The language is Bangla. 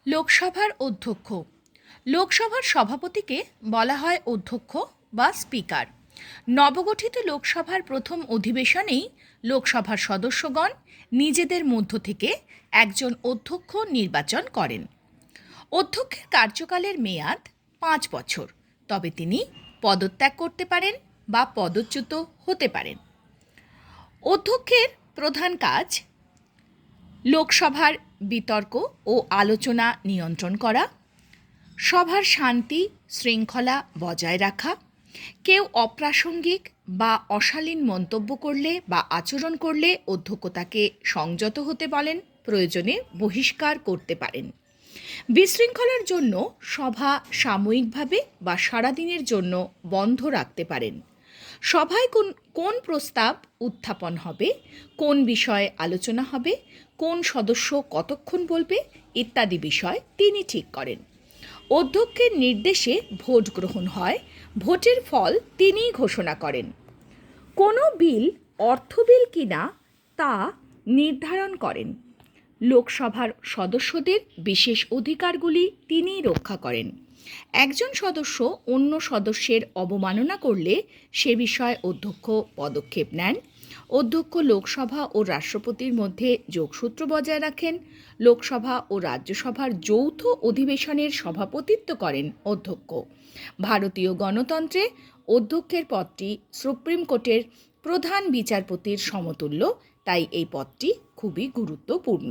লোকসভার অধ্যক্ষ। লোকসভার সভাপতিকে বলা হয় অধ্যক্ষ বা স্পিকার। নবগঠিত লোকসভার প্রথম অধিবেশনেই লোকসভার সদস্যগণ নিজেদের মধ্য থেকে একজন অধ্যক্ষ নির্বাচন করেন। অধ্যক্ষের কার্যকালের মেয়াদ 5 বছর, তবে তিনি পদত্যাগ করতে পারেন বা পদচ্যুত হতে পারেন। অধ্যক্ষের প্রধান কাজ লোকসভার বিতর্ক ও আলোচনা নিয়ন্ত্রণ করা, সভার শান্তি শৃঙ্খলা বজায় রাখা, কেউ অপ্রাসঙ্গিক বা অশালীন মন্তব্য করলে বা আচরণ করলে অধ্যক্ষ তাকে সংযত হতে বলেন, প্রয়োজনে বহিষ্কার করতে পারেন। বিশৃঙ্খলার জন্য সভা সাময়িকভাবে বা সারাদিনের জন্য বন্ধ রাখতে পারেন। সভায় কোন প্রস্তাব উত্থাপন হবে, কোন বিষয়ে আলোচনা হবে, কোন সদস্য কতক্ষণ বলবে ইত্যাদি বিষয় তিনি ঠিক করেন। অধ্যক্ষের নির্দেশে ভোট গ্রহণ হয়, ভোটের ফল তিনিই ঘোষণা করেন। কোনো বিল অর্থ বিল কিনা তা নির্ধারণ করেন। লোকসভার সদস্যদের বিশেষ অধিকারগুলি তিনিই রক্ষা করেন। একজন সদস্য অন্য সদস্যের অবমাননা করলে সে বিষয়ে অধ্যক্ষ পদক্ষেপ নেন। অধ্যক্ষ লোকসভা ও রাষ্ট্রপতির মধ্যে যোগসূত্র বজায় রাখেন। লোকসভা ও রাজ্যসভার যৌথ অধিবেশনের সভাপতিত্ব করেন অধ্যক্ষ। ভারতীয় গণতন্ত্রে অধ্যক্ষের পদটি সুপ্রিম কোর্টের প্রধান বিচারপতির সমতুল্য, তাই এই পদটি খুবই গুরুত্বপূর্ণ।